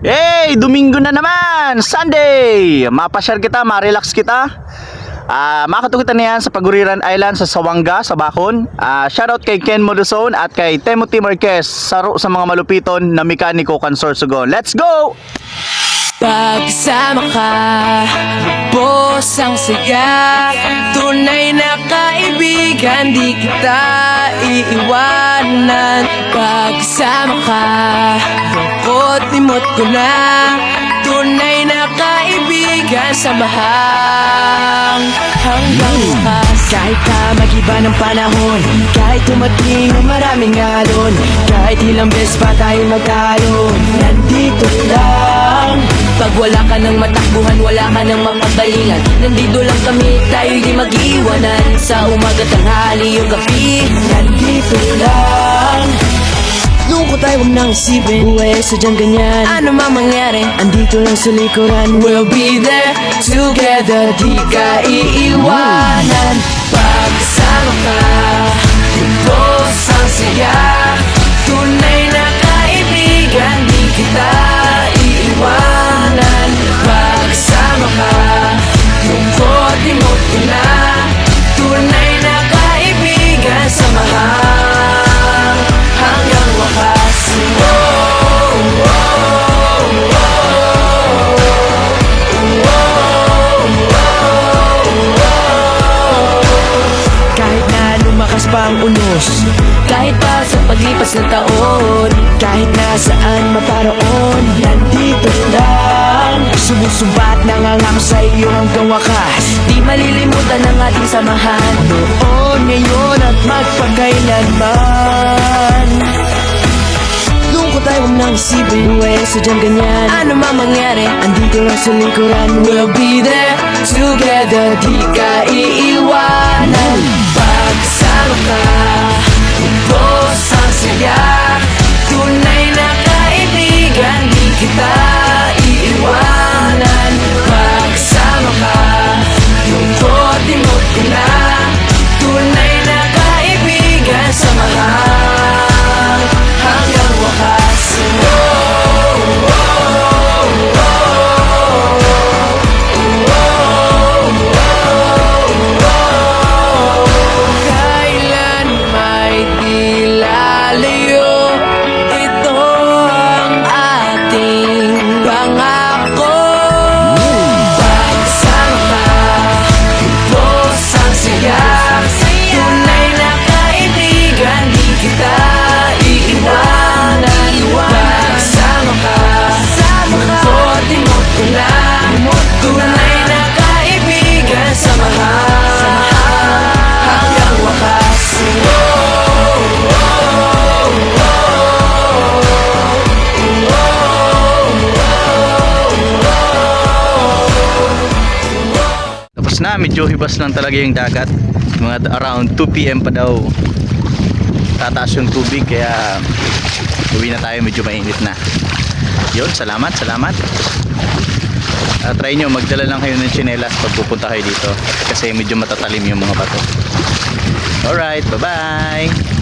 Hey, Domingo na naman! Sunday! Mapasyal kita, ma-relax kita. Makatukitan na yan sa Paguriran Island sa Sawanga, sa Bacon. Shoutout kay Ken Moduzon at kay Timothy Marquez, saro sa mga malupiton na mekaniko kan Sorsogon. Let's go! Pagsama ka, boss ang saya. Tunay na kaibigan, di kita iiwanan. Pagsama ka, lungkot-limot ko na. Tunay na kaibigan, samahang hanggang wakas. Kahit pa mag-iba ng panahon, kahit tumating ang maraming alon, kahit ilang beses pa tayo magtalo, nandito lang. Pag wala ka ng matakbuhan, wala ka ng mapagalingan, nandito lang kami, tayo'y di mag-iwanan. Sa umaga, tanghali o gabi, nandito lang. Lungkot tayo, huwag nang isipin, buhay sadyang ganyan. Ano man mangyari, andito lang sa likuran. We'll be there together, di ka iiwanan. Pagsama ka, lubos ang saya. Tunay na kaibigan, di kita iiwanan. Pagsama ka, lungkot-limot ko na. Tunay na kaibigan, samahang hanggang wakas. Kahit na lumakas pa ang unos, kahit pa sa paglipas ng taon, kahit nasaan maparoon, nandito lang. Sumusumbat nangangako sa iyo hanggang wakas. Di malilimutan ang ating samahan, noon, ngayon at magpakailanman. Lungkot tayo, huwag nang isipin, buhay sadyang ganyan. Ano man mangyari, andito lang sa likuran. We'll be there together, di ka iiwanan. Pagsama ka, lubos ang saya. Tunay na kaibigan, di kita iiwanan. Pagsama ka, lungkot-limot ko na. Tunay na kaibigan, samahang hanggang wakas. Kailan may di lalayo, ito ang ating pangako. Pagsama ka, lubos ang saya. Tunay na kaibigan, di kita iiwanan. Pagsama ka, lungkot-limot ko na. Tunay na kaibigan, samahang hanggang wakas. Tapos na, medyo hibas lang talaga yung dagat. Mga around 2 PM pa daw tataas yung tubig, kaya uwi na tayo, medyo mainit na. Yun, salamat. Try nyo, magdala lang kayo ng tsinelas pag pupunta kayo dito kasi medyo matatalim yung mga bato. Alright, bye bye.